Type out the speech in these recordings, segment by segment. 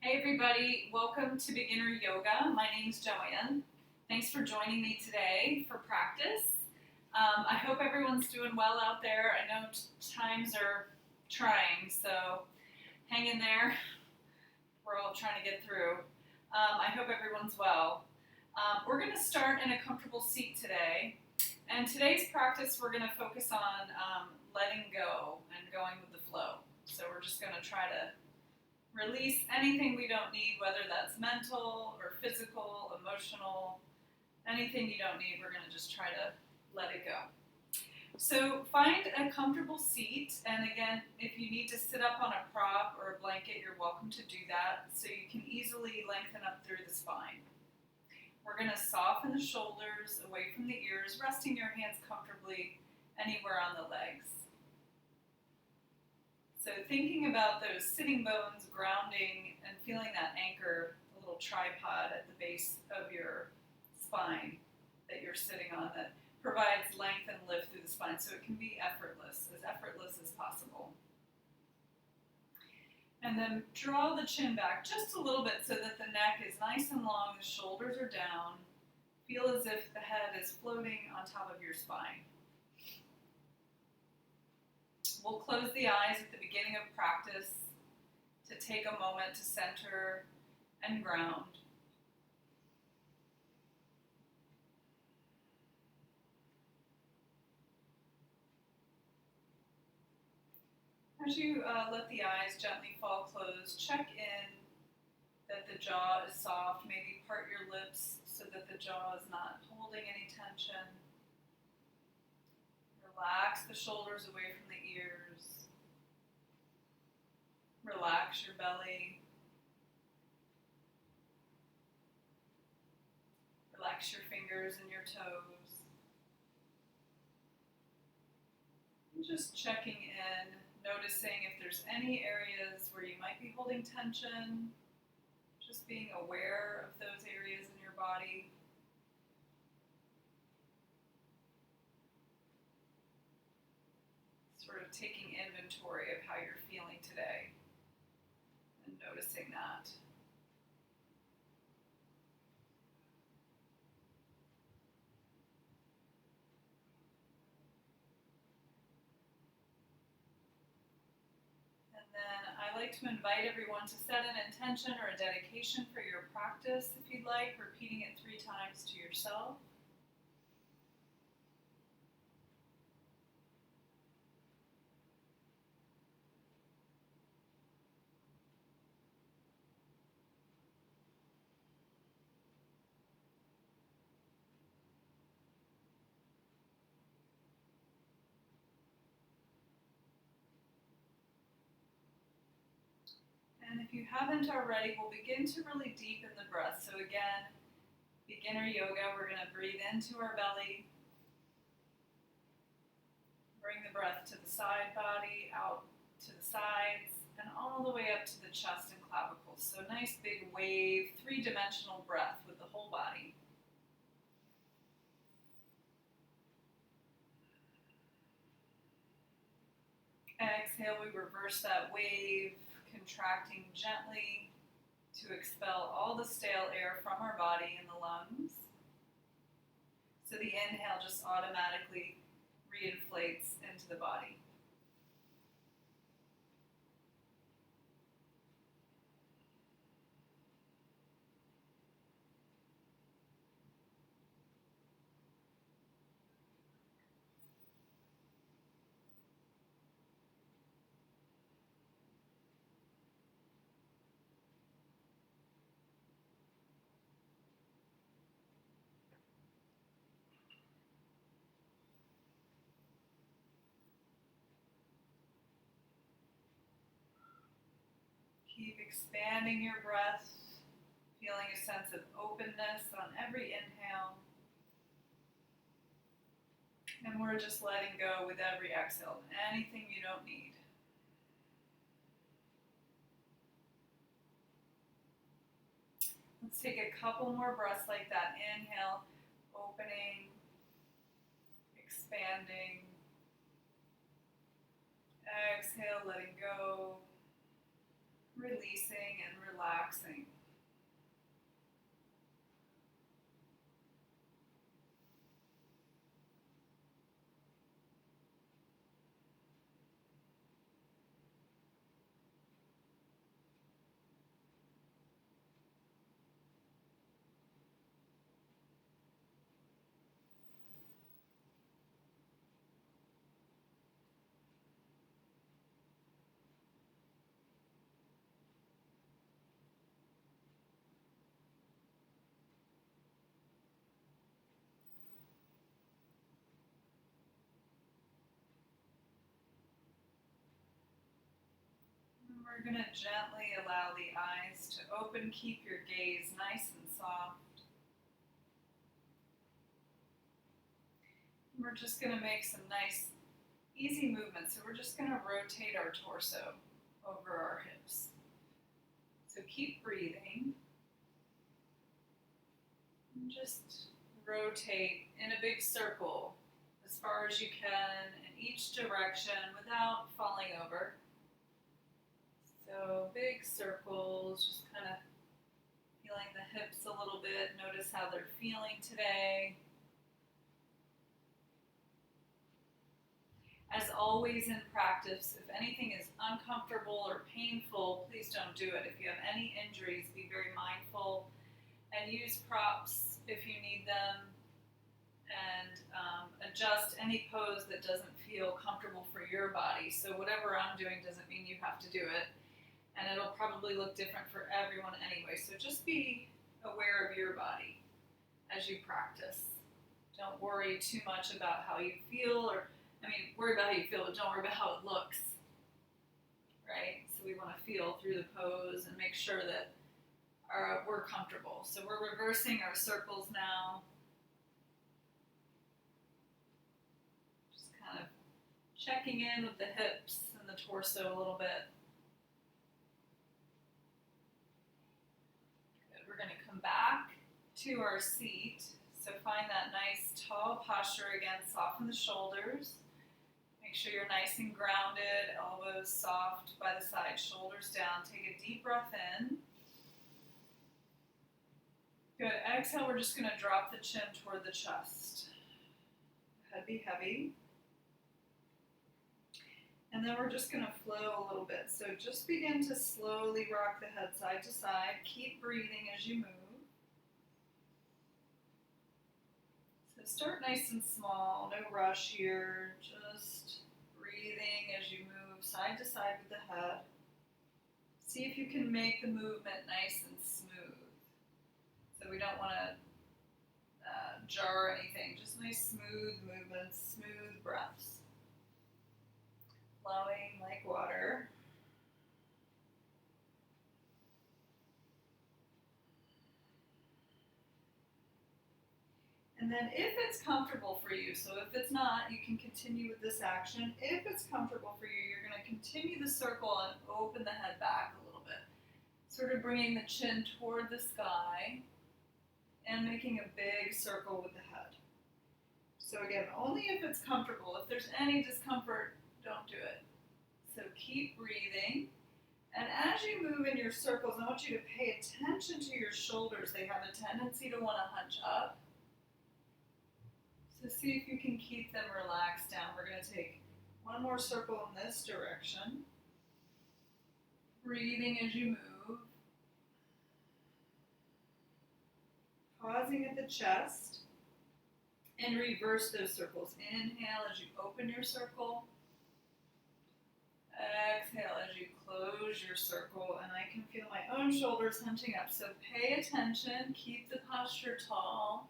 Hey everybody, welcome to Beginner Yoga. My name's Joanne. Thanks for joining me today for practice. I hope everyone's doing well out there. I know times are trying, so hang in there. We're all trying to get through. I hope everyone's well. We're going to start in a comfortable seat today. And today's practice, we're going to focus on letting go and going with the flow. So we're just going to try to release anything we don't need, whether that's mental or physical, emotional, anything you don't need, we're going to just try to let it go. So find a comfortable seat, and again, if you need to sit up on a prop or a blanket, you're welcome to do that so you can easily lengthen up through the spine. We're going to soften the shoulders away from the ears, resting your hands comfortably anywhere on the legs. So thinking about those sitting bones grounding and feeling that anchor, a little tripod at the base of your spine that you're sitting on that provides length and lift through the spine so it can be effortless as possible. And then draw the chin back just a little bit so that the neck is nice and long, the shoulders are down. Feel as if the head is floating on top of your spine. We'll close the eyes at the beginning of practice to take a moment to center and ground. As you let the eyes gently fall closed, check in that the jaw is soft. Maybe part your lips so that the jaw is not holding any tension. Relax the shoulders away from the ears. Relax your belly. Relax your fingers and your toes. And just checking in, noticing if there's any areas where you might be holding tension. Just being aware of those areas in your body. Sort of taking inventory of how you're feeling today and noticing that. And then I like to invite everyone to set an intention or a dedication for your practice if you'd like, repeating it 3 times to yourself. And if you haven't already, we'll begin to really deepen the breath. So again, beginner yoga, we're going to breathe into our belly. Bring the breath to the side body, out to the sides, and all the way up to the chest and clavicles. So nice big wave, 3-dimensional breath with the whole body. Exhale, we reverse that wave, contracting gently to expel all the stale air from our body in the lungs. So the inhale just automatically reinflates into the body. Keep expanding your breath, feeling a sense of openness on every inhale. And we're just letting go with every exhale, anything you don't need. Let's take a couple more breaths like that. Inhale, opening, expanding. Exhale, letting go, releasing and relaxing. relaxing. We're going to gently allow the eyes to open. Keep your gaze nice and soft. We're just going to make some nice, easy movements. So we're just going to rotate our torso over our hips. So keep breathing. And just rotate in a big circle as far as you can in each direction without falling over. So big circles, just kind of feeling the hips a little bit. Notice how they're feeling today. As always in practice, if anything is uncomfortable or painful, please don't do it. If you have any injuries, be very mindful and use props if you need them, and adjust any pose that doesn't feel comfortable for your body. So whatever I'm doing doesn't mean you have to do it. And it'll probably look different for everyone anyway. So just be aware of your body as you practice. Don't worry too much about how you feel, worry about how you feel, but don't worry about how it looks, right? So we want to feel through the pose and make sure that we're comfortable. So we're reversing our circles now. Just kind of checking in with the hips and the torso a little bit. We're going to come back to our seat. So find that nice tall posture again, soften the shoulders. Make sure you're nice and grounded, elbows soft by the side, shoulders down. Take a deep breath in. Good, exhale, we're just going to drop the chin toward the chest. Head be heavy. And then we're just going to flow a little bit. So just begin to slowly rock the head side to side. Keep breathing as you move. So start nice and small, no rush here. Just breathing as you move side to side with the head. See if you can make the movement nice and smooth. So we don't want to jar anything. Just nice smooth movements, smooth breaths. Flowing like water. And then if it's comfortable for you, so if it's not, you can continue with this action. If it's comfortable for you, you're going to continue the circle and open the head back a little bit. Sort of bringing the chin toward the sky and making a big circle with the head. So again, only if it's comfortable. If there's any discomfort, don't do it. So keep breathing. And as you move in your circles, I want you to pay attention to your shoulders. They have a tendency to want to hunch up. So see if you can keep them relaxed down. We're going to take one more circle in this direction. Breathing as you move. Pausing at the chest. And reverse those circles. Inhale as you open your circle. Exhale as you close your circle. And I can feel my own shoulders hunching up. So pay attention. Keep the posture tall.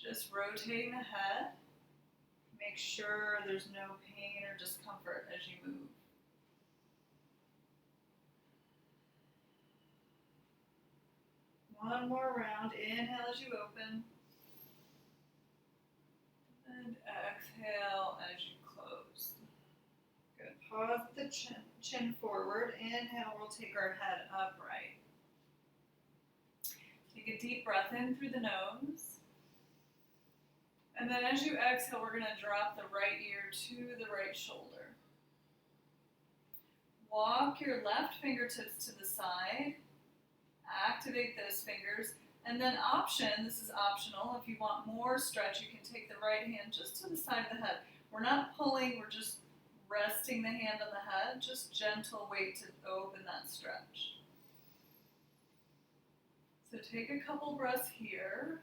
Just rotating the head. Make sure there's no pain or discomfort as you move. One more round. Inhale as you open. And exhale as you close. Good. Pause with the chin forward. Inhale, we'll take our head upright. Take a deep breath in through the nose. And then as you exhale, we're going to drop the right ear to the right shoulder. Walk your left fingertips to the side. Activate those fingers. And then this is optional. If you want more stretch, you can take the right hand just to the side of the head. We're not pulling, we're just resting the hand on the head. Just gentle weight to open that stretch. So take a couple breaths here.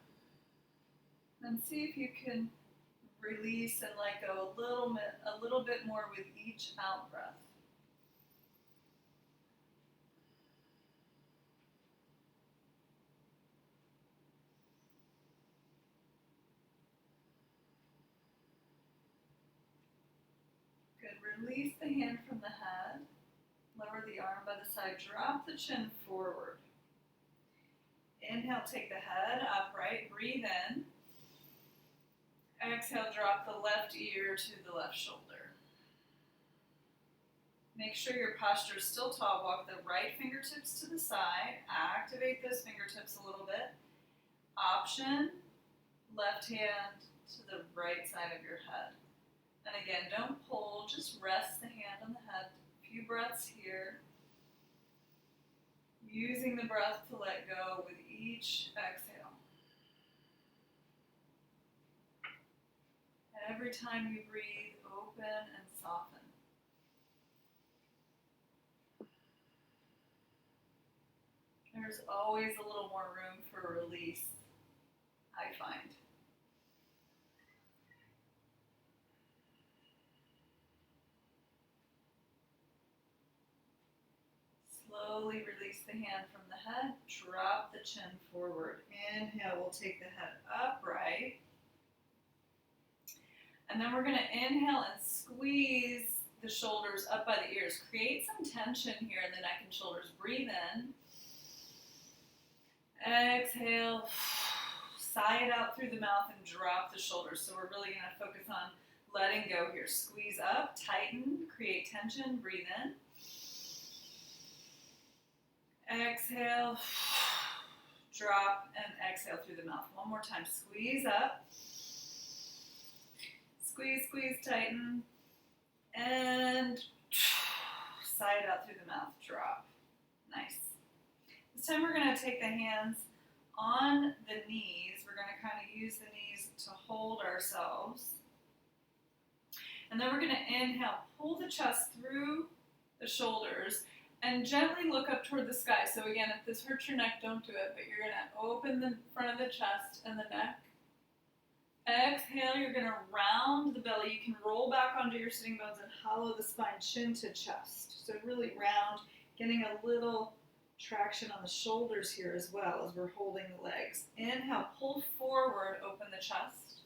And see if you can release and let go a little bit more with each out breath. Good. Release the hand from the head. Lower the arm by the side. Drop the chin forward. Inhale, take the head upright. Breathe in. Exhale, drop the left ear to the left shoulder. Make sure your posture is still tall. Walk the right fingertips to the side. Activate those fingertips a little bit. Option, left hand to the right side of your head. And again, don't pull, just rest the hand on the head. A few breaths here. Using the breath to let go with each exhale. Every time you breathe, open and soften. There's always a little more room for release, I find. Slowly release the hand from the head. Drop the chin forward. Inhale, we'll take the head upright. And then we're going to inhale and squeeze the shoulders up by the ears. Create some tension here in the neck and shoulders. Breathe in. Exhale. Sigh it out through the mouth and drop the shoulders. So we're really going to focus on letting go here. Squeeze up, tighten, create tension. Breathe in. Exhale. Drop and exhale through the mouth. One more time. Squeeze up. Squeeze, squeeze, tighten, and sigh it out through the mouth, drop. Nice. This time we're going to take the hands on the knees. We're going to kind of use the knees to hold ourselves. And then we're going to inhale, pull the chest through the shoulders, and gently look up toward the sky. So again, if this hurts your neck, don't do it, but you're going to open the front of the chest and the neck. Exhale, you're going to round the belly. You can roll back onto your sitting bones and hollow the spine, chin to chest. So really round, getting a little traction on the shoulders here as well as we're holding the legs. Inhale, pull forward, open the chest.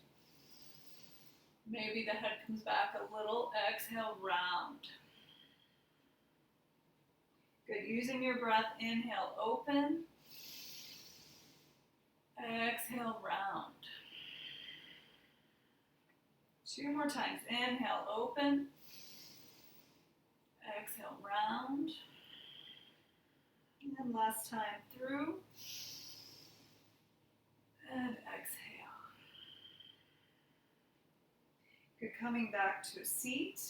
Maybe the head comes back a little. Exhale, round. Good. Using your breath, inhale, open. Exhale, round. 2 more times. Inhale, open. Exhale, round. And last time through. And exhale. Good. Coming back to a seat.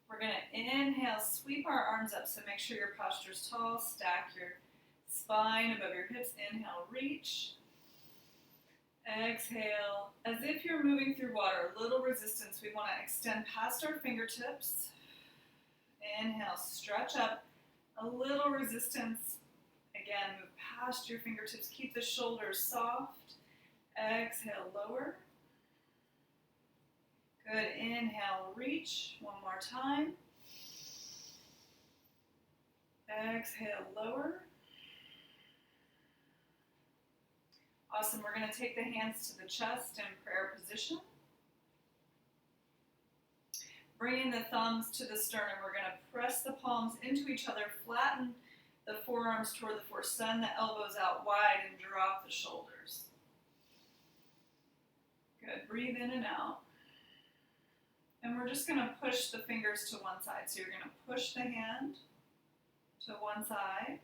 We're going to inhale, sweep our arms up. So make sure your posture is tall. Stack your spine above your hips. Inhale, reach. Exhale, as if you're moving through water, a little resistance. We want to extend past our fingertips. Inhale, stretch up, a little resistance. Again, move past your fingertips. Keep the shoulders soft. Exhale, lower. Good, inhale, reach. One more time. Exhale, lower. Awesome. We're going to take the hands to the chest in prayer position. Bringing the thumbs to the sternum. We're going to press the palms into each other. Flatten the forearms toward the floor. Send the elbows out wide and drop the shoulders. Good. Breathe in and out. And we're just going to push the fingers to one side. So you're going to push the hand to one side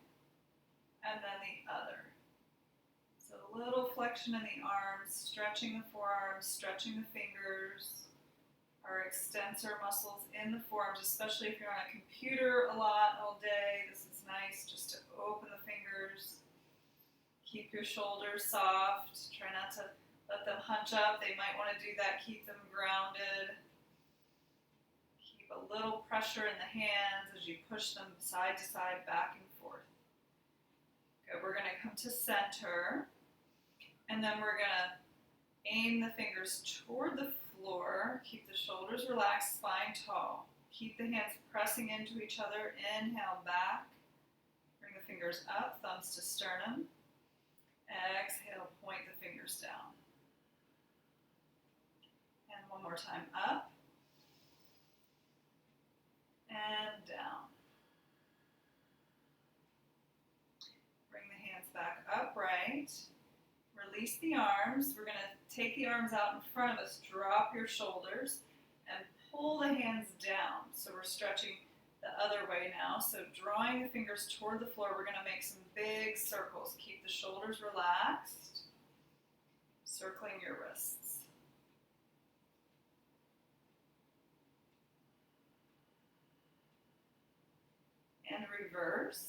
and then the other. So a little flexion in the arms, stretching the forearms, stretching the fingers. our extensor muscles in the forearms, especially if you're on a computer a lot all day. This is nice just to open the fingers. Keep your shoulders soft. Try not to let them hunch up. They might want to do that. Keep them grounded. Keep a little pressure in the hands as you push them side to side, back and forth. Good. We're going to come to center. And then we're going to aim the fingers toward the floor. Keep the shoulders relaxed, spine tall. Keep the hands pressing into each other. Inhale back. Bring the fingers up, thumbs to sternum. Exhale, point the fingers down. And one more time, up. And down. Bring the hands back upright. Release the arms. We're going to take the arms out in front of us. Drop your shoulders and pull the hands down. So we're stretching the other way now. So drawing the fingers toward the floor, we're going to make some big circles. Keep the shoulders relaxed. Circling your wrists. And reverse.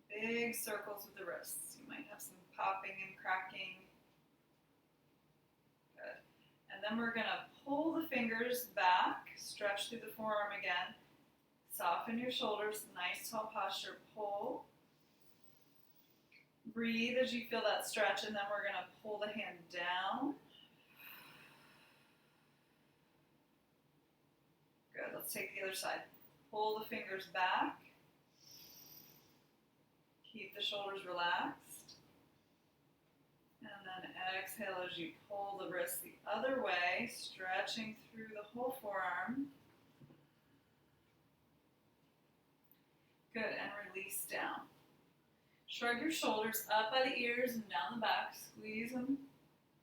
Big circles with the wrists. You might have some popping and cracking. Good. And then we're going to pull the fingers back, stretch through the forearm again. Soften your shoulders, nice tall posture, pull. Breathe as you feel that stretch, and then we're going to pull the hand down. Good, let's take the other side. Pull the fingers back. Keep the shoulders relaxed. And then exhale as you pull the wrists the other way, stretching through the whole forearm. Good, and release down. Shrug your shoulders up by the ears and down the back. Squeeze them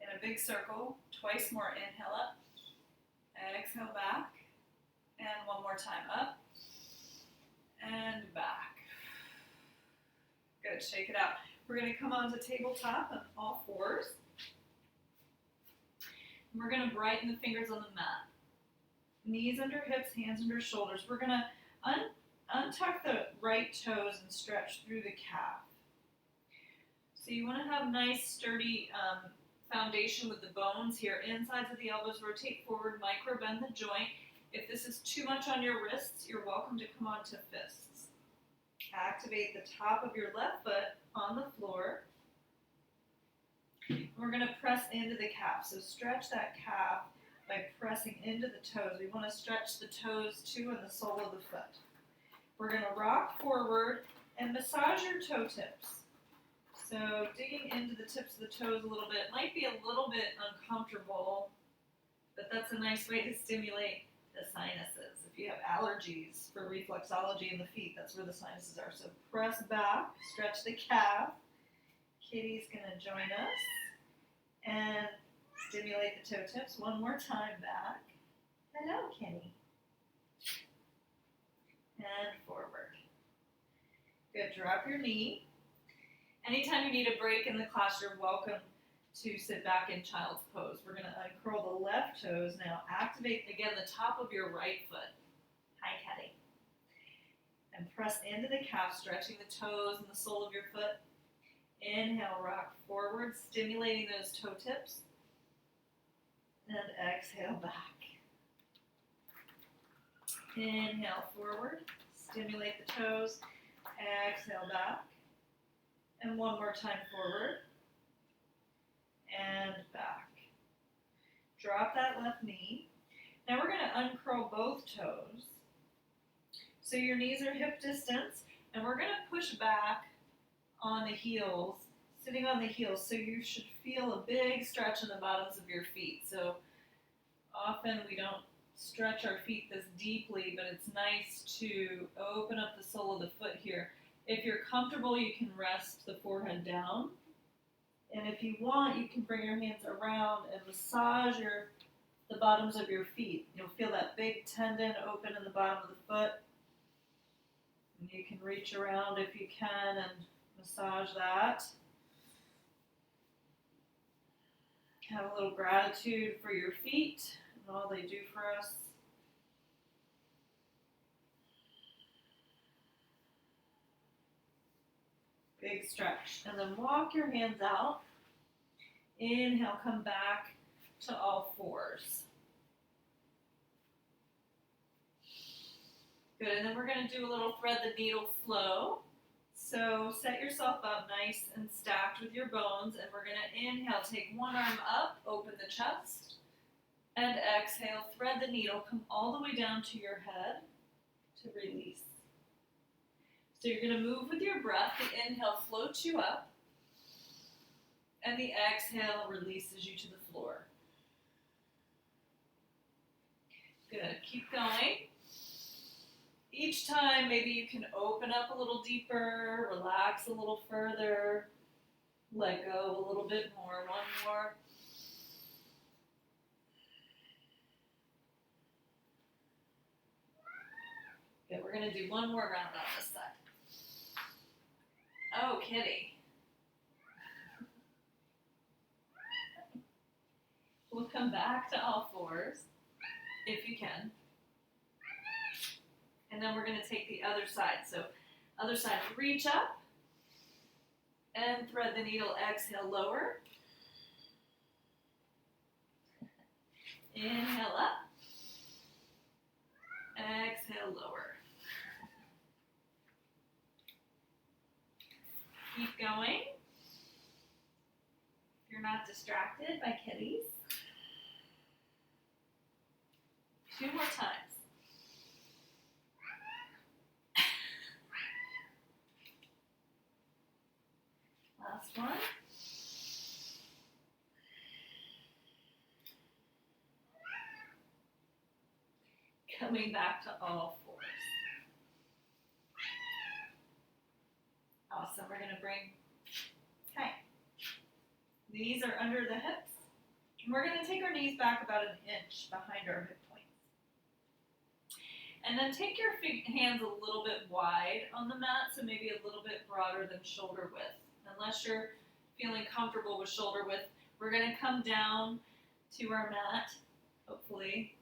in a big circle. Twice more. Inhale up. Exhale back. And one more time up. And back. Good, shake it out. We're going to come onto tabletop on all fours. And we're going to brighten the fingers on the mat. Knees under hips, hands under shoulders. We're going to untuck the right toes and stretch through the calf. So you want to have nice, sturdy foundation with the bones here. Insides of the elbows rotate forward, micro bend the joint. If this is too much on your wrists, you're welcome to come onto fists. Activate the top of your left foot on the floor. We're going to press into the calf. So stretch that calf by pressing into the toes. We want to stretch the toes too and the sole of the foot. We're going to rock forward and massage your toe tips. So digging into the tips of the toes a little bit might be a little bit uncomfortable, but that's a nice way to stimulate the sinuses. If you have allergies for reflexology in the feet, that's where the sinuses are. So press back, stretch the calf. Kitty's going to join us and stimulate the toe tips. One more time back. Hello, Kitty. And forward. Good, drop your knee. Anytime you need a break in the class, you're welcome to sit back in child's pose. We're going to uncurl the left toes now. Activate, again, the top of your right foot. Hi, Kitty. And press into the calf, stretching the toes and the sole of your foot. Inhale, rock forward, stimulating those toe tips. And exhale, back. Inhale, forward, stimulate the toes. Exhale, back. And one more time, forward. And back. Drop that left knee. Now we're going to uncurl both toes. So your knees are hip distance, and we're going to push back on the heels, sitting on the heels. So you should feel a big stretch in the bottoms of your feet. So often we don't stretch our feet this deeply, but it's nice to open up the sole of the foot here. If you're comfortable, you can rest the forehead down. And if you want, you can bring your hands around and massage the bottoms of your feet. You'll feel that big tendon open in the bottom of the foot. And you can reach around if you can and massage that. Have a little gratitude for your feet, and all they do for us. Big stretch. And then walk your hands out. Inhale, come back to all fours. Good, and then we're going to do a little thread the needle flow. So set yourself up nice and stacked with your bones, and we're going to inhale, take one arm up, open the chest, and exhale, thread the needle, come all the way down to your head to release. So you're going to move with your breath. The inhale floats you up, and the exhale releases you to the floor. Good, keep going. Each time, maybe you can open up a little deeper, relax a little further, let go a little bit more. One more. Good, we're going to do one more round on this side. Oh, kitty. We'll come back to all fours, if you can. And then we're going to take the other side. So other side, reach up and thread the needle, exhale, lower. Inhale up. Exhale, lower. Keep going. If you're not distracted by kitties. 2 more times. Last one. Coming back to all fours. Awesome. We're going to bring, knees are under the hips. And we're going to take our knees back about 1 inch behind our hip points. And then take your hands a little bit wide on the mat, so maybe a little bit broader than shoulder width. Unless you're feeling comfortable with shoulder width, we're going to come down to our mat, hopefully.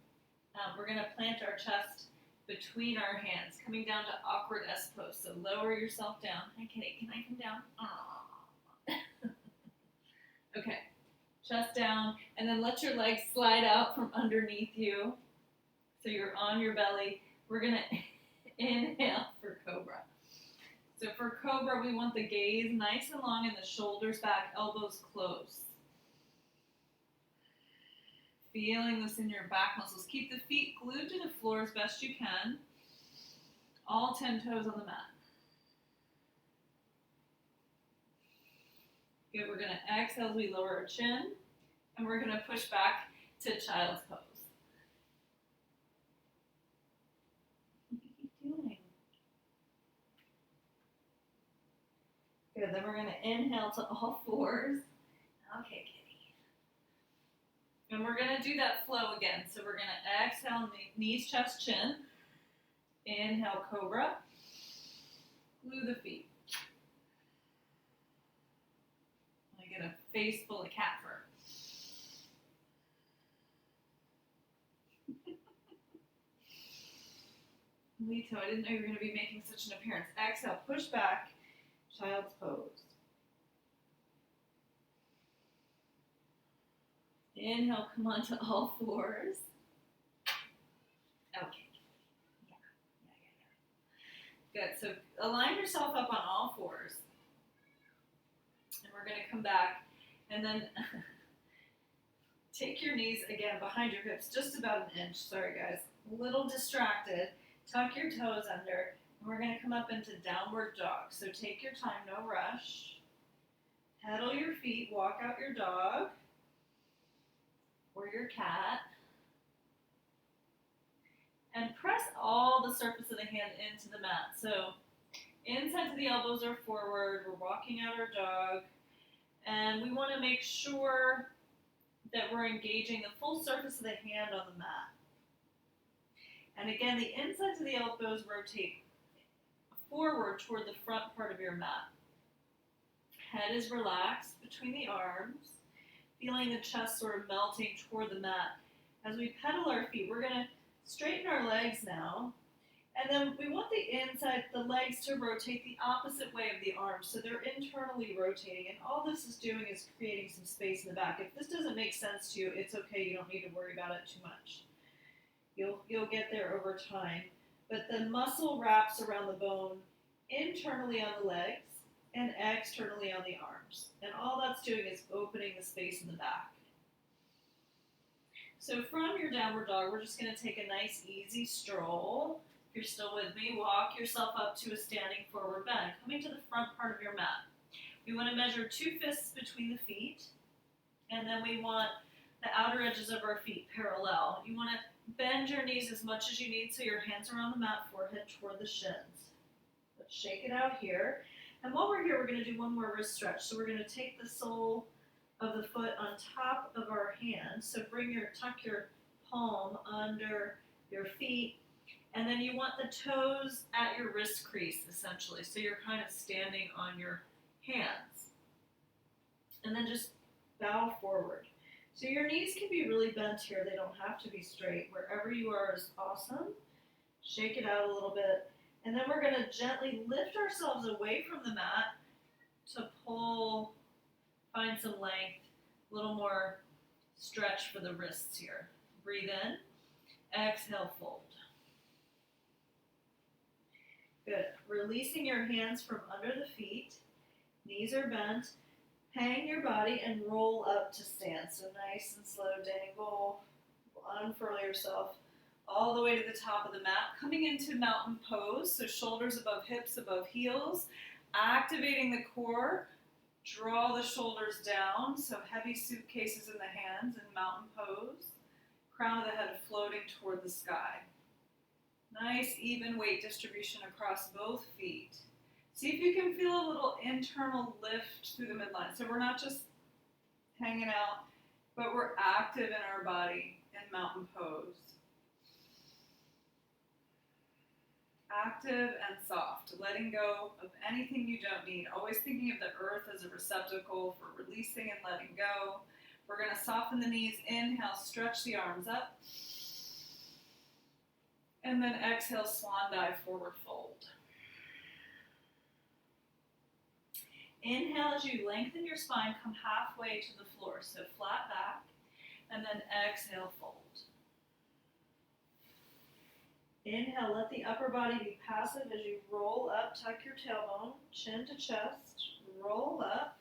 We're going to plant our chest between our hands, coming down to awkward S pose. So lower yourself down. Hi, kitty. Can I come down? Okay. Chest down. And then let your legs slide out from underneath you. So you're on your belly. We're going to inhale for Cobra. So for Cobra, we want the gaze nice and long and the shoulders back, elbows close. Feeling this in your back muscles. Keep the feet glued to the floor as best you can. All 10 toes on the mat. Good, we're going to exhale as we lower our chin. And we're going to push back to child's pose. What are you doing? Good, then we're going to inhale to all fours. Okay, kitty. And we're going to do that flow again. So we're going to exhale, knees, chest, chin. Inhale, Cobra. Glue the feet. I get a face full of cat fur. Lito, I didn't know you were going to be making such an appearance. Exhale, push back, child's pose. Inhale, come onto all fours. Okay. Yeah. Good. So align yourself up on all fours. And we're going to come back and then take your knees again behind your hips, just about 1 inch. Sorry, guys. A little distracted. Tuck your toes under. And we're going to come up into downward dog. So take your time, no rush. Pedal your feet, walk out your dog or your cat. And press all the surface of the hand into the mat. So inside to the elbows are forward. We're walking out our dog. And we want to make sure that we're engaging the full surface of the hand on the mat. And again, the inside to the elbows rotate forward toward the front part of your mat. Head is relaxed between the arms, feeling the chest sort of melting toward the mat. As we pedal our feet, we're going to straighten our legs now. And then we want the inside, the legs to rotate the opposite way of the arms. So they're internally rotating. And all this is doing is creating some space in the back. If this doesn't make sense to you, it's okay. You don't need to worry about it too much. You'll get there over time. But the muscle wraps around the bone internally on the legs and externally on the arms. And all that's doing is opening the space in the back. So from your downward dog, we're just going to take a nice easy stroll. If you're still with me, walk yourself up to a standing forward bend, coming to the front part of your mat. We want to measure 2 fists between the feet, and then we want the outer edges of our feet parallel. You want to bend your knees as much as you need so your hands are on the mat, forehead toward the shins. Let's shake it out here. And while we're here, we're going to do one more wrist stretch. So we're going to take the sole of the foot on top of our hand. So tuck your palm under your feet. And then you want the toes at your wrist crease, essentially. So you're kind of standing on your hands. And then just bow forward. So your knees can be really bent here. They don't have to be straight. Wherever you are is awesome. Shake it out a little bit. And then we're going to gently lift ourselves away from the mat to pull, find some length, a little more stretch for the wrists here. Breathe in. Exhale, fold. Good. Releasing your hands from under the feet. Knees are bent. Hang your body and roll up to stand. So nice and slow, dangle, unfurl yourself all the way to the top of the mat. Coming into mountain pose, so shoulders above hips, above heels. Activating the core, draw the shoulders down, so heavy suitcases in the hands in mountain pose. Crown of the head floating toward the sky. Nice even weight distribution across both feet. See if you can feel a little internal lift through the midline. So we're not just hanging out, but we're active in our body in mountain pose. Active and soft, letting go of anything you don't need. Always thinking of the earth as a receptacle for releasing and letting go. We're going to soften the knees. Inhale, stretch the arms up. And then exhale, swan dive, forward fold. Inhale as you lengthen your spine, come halfway to the floor. So flat back, and then exhale, fold. Inhale, let the upper body be passive as you roll up, tuck your tailbone, chin to chest, roll up,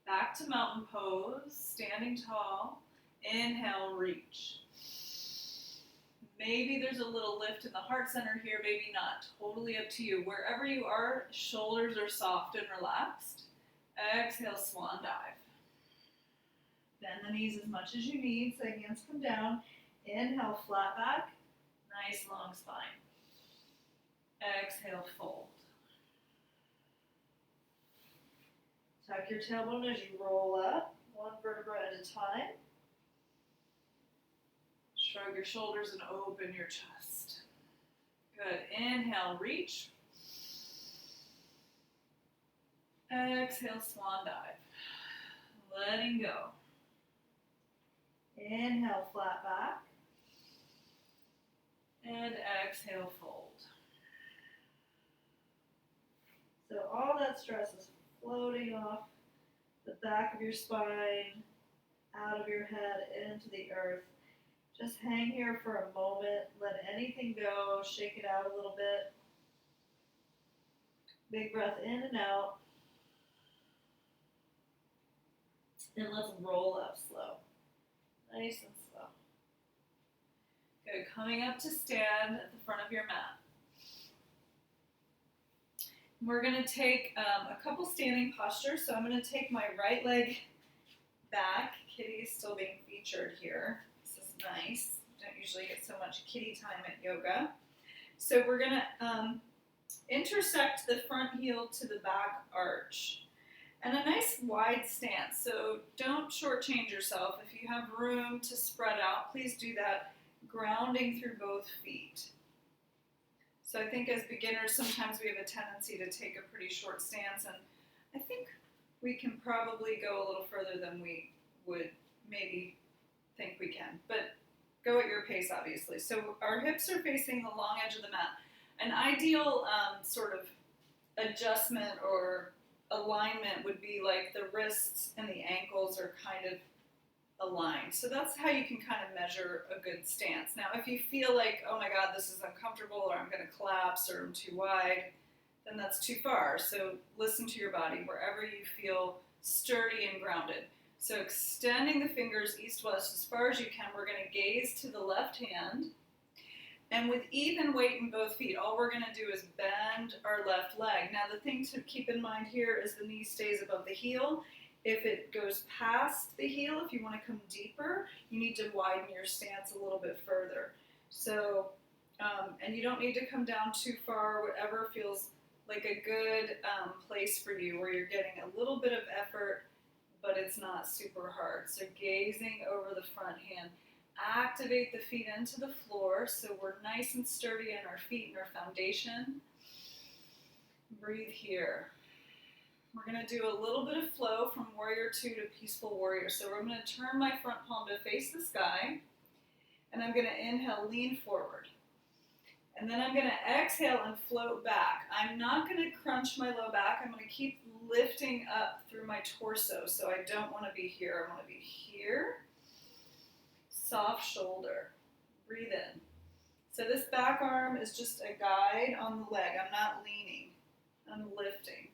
back to mountain pose, standing tall. Inhale, reach. Maybe there's a little lift in the heart center here, maybe not. Totally up to you. Wherever you are, shoulders are soft and relaxed. Exhale, swan dive. Bend the knees as much as you need so hands come down. Inhale, flat back. Nice long spine. Exhale, fold. Tuck your tailbone as you roll up, one vertebra at a time. Shrug your shoulders and open your chest. Good. Inhale, reach. Exhale, swan dive. Letting go. Inhale, flat back. And exhale, fold. So all that stress is floating off the back of your spine, out of your head, into the earth. Just hang here for a moment, let anything go, shake it out a little bit. Big breath in and out. And let's roll up slow. Nice and slow. Good, coming up to stand at the front of your mat. We're going to take a couple standing postures. So I'm going to take my right leg back. Kitty is still being featured here. This is nice. Don't usually get so much kitty time at yoga. So we're going to intersect the front heel to the back arch. And a nice wide stance. So don't shortchange yourself. If you have room to spread out, please do that. Grounding through both feet. So I think as beginners, sometimes we have a tendency to take a pretty short stance, and I think we can probably go a little further than we would maybe think we can. But go at your pace, obviously. So our hips are facing the long edge of the mat. An ideal sort of adjustment or alignment would be like the wrists and the ankles are kind of aligned. So that's how you can kind of measure a good stance. Now, if you feel like, oh my God, this is uncomfortable, or I'm going to collapse, or I'm too wide, then that's too far. So listen to your body wherever you feel sturdy and grounded. So extending the fingers east-west as far as you can, we're going to gaze to the left hand. And with even weight in both feet, all we're going to do is bend our left leg. Now, the thing to keep in mind here is the knee stays above the heel. If it goes past the heel, if you want to come deeper, you need to widen your stance a little bit further. So, and you don't need to come down too far, whatever feels like a good place for you, where you're getting a little bit of effort, but it's not super hard. So gazing over the front hand. Activate the feet into the floor so we're nice and sturdy in our feet and our foundation. Breathe here. We're going to do a little bit of flow from warrior 2 to peaceful warrior. So I'm going to turn my front palm to face the sky, and I'm going to inhale, lean forward. And then I'm going to exhale and float back. I'm not going to crunch my low back. I'm going to keep lifting up through my torso. So I don't want to be here. I want to be here. Soft shoulder. Breathe in. So this back arm is just a guide on the leg. I'm not leaning. I'm lifting.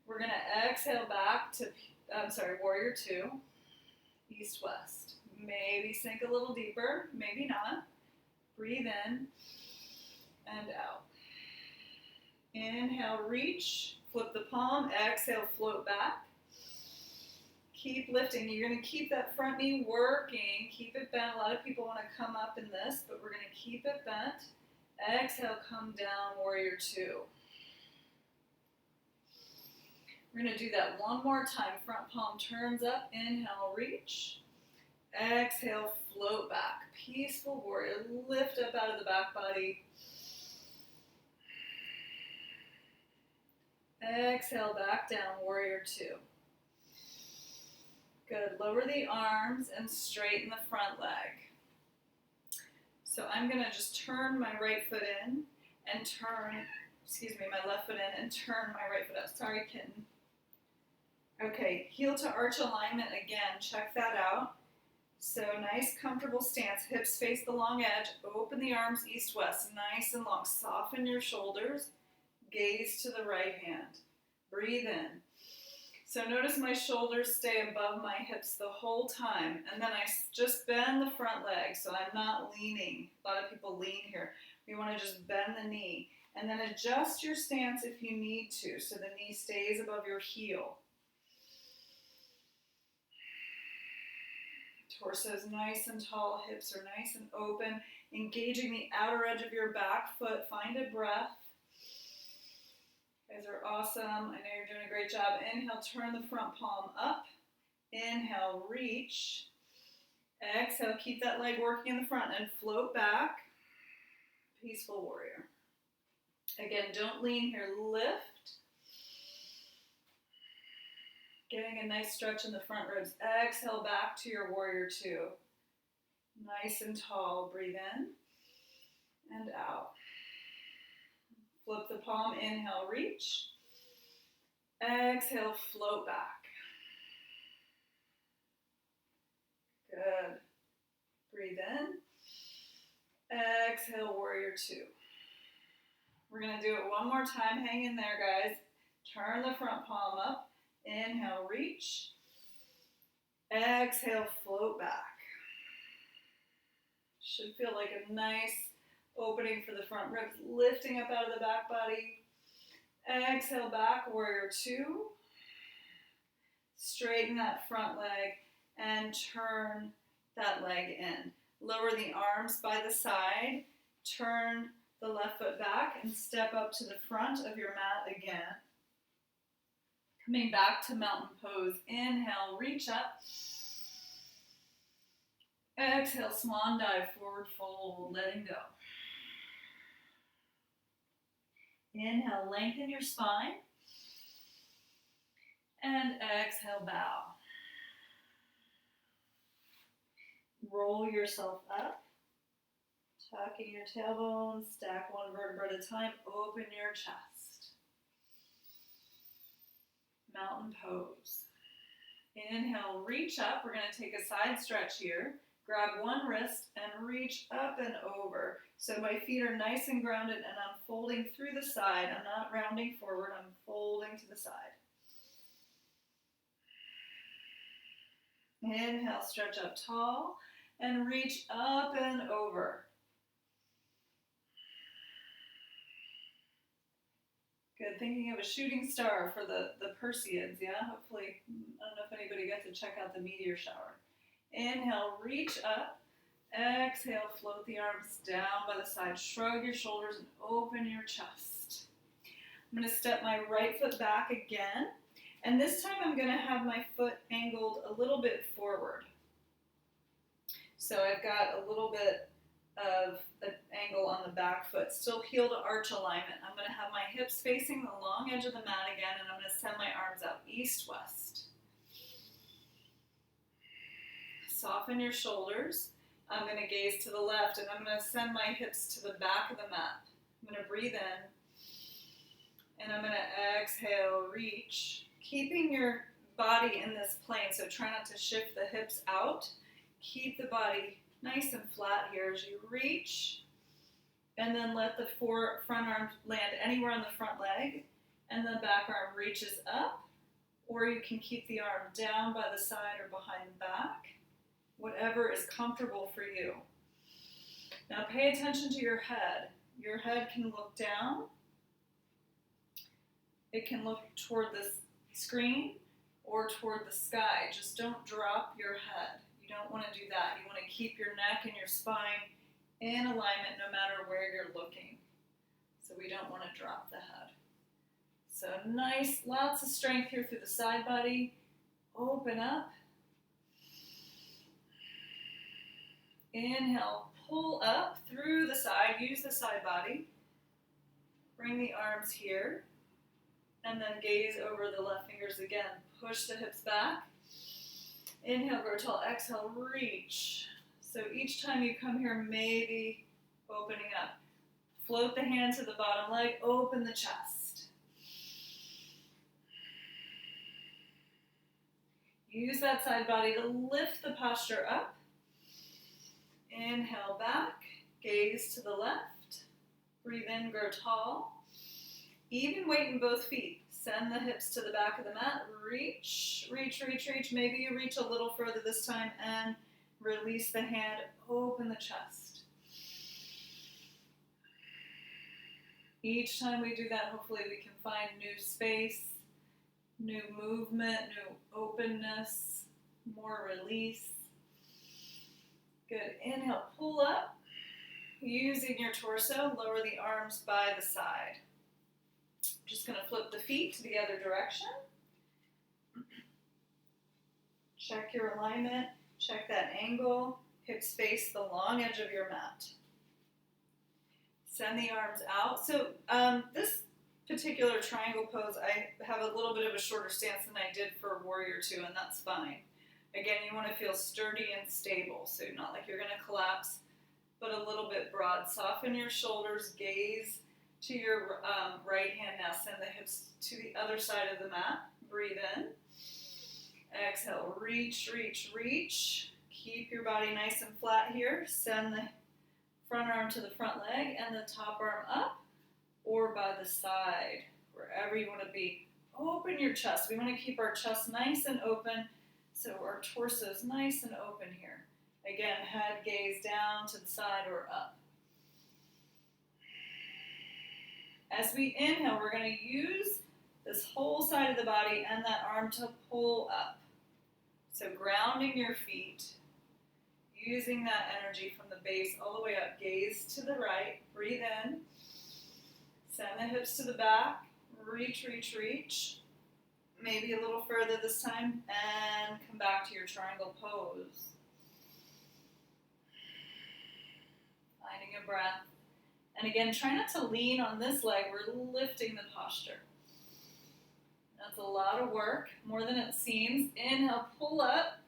We're going to exhale back to, warrior 2, east-west. Maybe sink a little deeper, maybe not. Breathe in and out. Inhale, reach, flip the palm, exhale, float back. Keep lifting. You're going to keep that front knee working. Keep it bent. A lot of people want to come up in this, but we're going to keep it bent. Exhale, come down, warrior 2. We're going to do that one more time. Front palm turns up. Inhale, reach. Exhale, float back. Peaceful warrior. Lift up out of the back body. Exhale, back down, warrior 2. Good. Lower the arms and straighten the front leg. So I'm going to just turn my right foot in and my left foot in and turn my right foot out. Sorry, kitten. Okay, heel to arch alignment again. Check that out. So nice, comfortable stance. Hips face the long edge. Open the arms east-west, nice and long. Soften your shoulders. Gaze to the right hand. Breathe in. So notice my shoulders stay above my hips the whole time. And then I just bend the front leg, so I'm not leaning. A lot of people lean here. We want to just bend the knee. And then adjust your stance if you need to, so the knee stays above your heel. Torso is nice and tall, hips are nice and open, engaging the outer edge of your back foot. Find a breath. You guys are awesome. I know you're doing a great job. Inhale, turn the front palm up. Inhale, reach. Exhale, keep that leg working in the front and float back. Peaceful warrior. Again, don't lean here, lift. Getting a nice stretch in the front ribs. Exhale back to your warrior 2. Nice and tall. Breathe in and out. Flip the palm. Inhale, reach. Exhale, float back. Good. Breathe in. Exhale, warrior 2. We're going to do it one more time. Hang in there, guys. Turn the front palm up. Inhale, reach. Exhale, float back. Should feel like a nice opening for the front ribs, lifting up out of the back body. Exhale, back, warrior 2. Straighten that front leg and turn that leg in. Lower the arms by the side. Turn the left foot back and step up to the front of your mat again. Coming back to mountain pose. Inhale, reach up. Exhale, swan dive, forward fold, letting go. Inhale, lengthen your spine. And exhale, bow. Roll yourself up. Tucking your tailbone, stack one vertebra at a time, open your chest. Mountain pose. Inhale, reach up. We're going to take a side stretch here. Grab one wrist and reach up and over. So my feet are nice and grounded and I'm folding through the side. I'm not rounding forward, I'm folding to the side. Inhale, stretch up tall and reach up and over. Good, thinking of a shooting star for the Perseids, yeah? Hopefully, I don't know if anybody got to check out the meteor shower. Inhale, reach up. Exhale, float the arms down by the side. Shrug your shoulders and open your chest. I'm going to step my right foot back again. And this time I'm going to have my foot angled a little bit forward. So I've got a little bit of an angle on the back foot. Still heel to arch alignment. I'm going to have my hips facing the long edge of the mat again, and I'm going to send my arms out east-west. Soften your shoulders. I'm going to gaze to the left, and I'm going to send my hips to the back of the mat. I'm going to breathe in, and I'm going to exhale, reach. Keeping your body in this plane, so try not to shift the hips out. Keep the body nice and flat here as you reach, and then let the front arm land anywhere on the front leg, and the back arm reaches up, or you can keep the arm down by the side or behind the back, whatever is comfortable for you. Now pay attention to your head. Your head can look down, it can look toward the screen or toward the sky. Just don't drop your head. You don't want to do that. You want to keep your neck and your spine in alignment no matter where you're looking. So we don't want to drop the head. So nice, lots of strength here through the side body. Open up. Inhale, pull up through the side. Use the side body. Bring the arms here. And then gaze over the left fingers again. Push the hips back. Inhale, grow tall. Exhale, reach. So each time you come here, maybe opening up. Float the hand to the bottom leg. Open the chest. Use that side body to lift the posture up. Inhale back. Gaze to the left. Breathe in, grow tall. Even weight in both feet. Send the hips to the back of the mat. Reach, reach, reach, reach. Maybe you reach a little further this time and release the hand. Open the chest. Each time we do that, hopefully we can find new space, new movement, new openness, more release. Good. Inhale, pull up. Using your torso, lower the arms by the side. Just going to flip the feet to the other direction. Check your alignment. Check that angle. Hips face the long edge of your mat. Send the arms out. So this particular triangle pose, I have a little bit of a shorter stance than I did for Warrior 2, and that's fine. Again, you want to feel sturdy and stable, so not like you're going to collapse, but a little bit broad. Soften your shoulders, gaze to your right hand now. Send the hips to the other side of the mat. Breathe in. Exhale, reach, reach, reach. Keep your body nice and flat here. Send the front arm to the front leg and the top arm up or by the side, wherever you want to be. Open your chest. We want to keep our chest nice and open so our torso is nice and open here. Again, head gaze down to the side or up. As we inhale, we're going to use this whole side of the body and that arm to pull up. So grounding your feet, using that energy from the base all the way up. Gaze to the right, breathe in, send the hips to the back, reach, reach, reach. Maybe a little further this time, and come back to your triangle pose. Finding a breath. And again, try not to lean on this leg. We're lifting the posture. That's a lot of work, more than it seems. Inhale, pull up.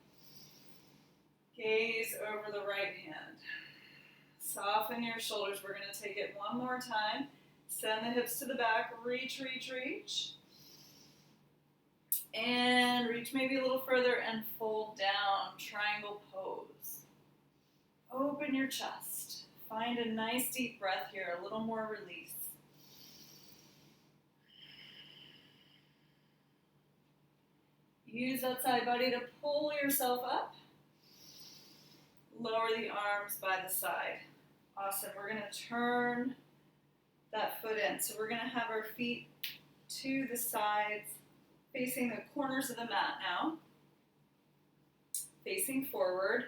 Gaze over the right hand. Soften your shoulders. We're going to take it one more time. Send the hips to the back. Reach, reach, reach. And reach maybe a little further and fold down. Triangle pose. Open your chest. Find a nice deep breath here. A little more release. Use that side body to pull yourself up. Lower the arms by the side. Awesome. We're going to turn that foot in. So we're going to have our feet to the sides, facing the corners of the mat now. Facing forward.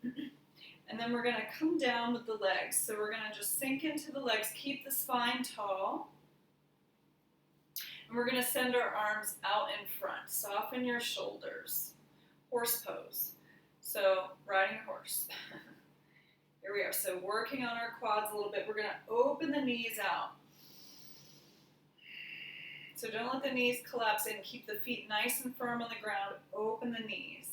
And then we're going to come down with the legs. So we're going to just sink into the legs, keep the spine tall. And we're going to send our arms out in front. Soften your shoulders. Horse pose. So, riding a horse. Here we are. So, working on our quads a little bit. We're going to open the knees out. So, don't let the knees collapse in. Keep the feet nice and firm on the ground. Open the knees.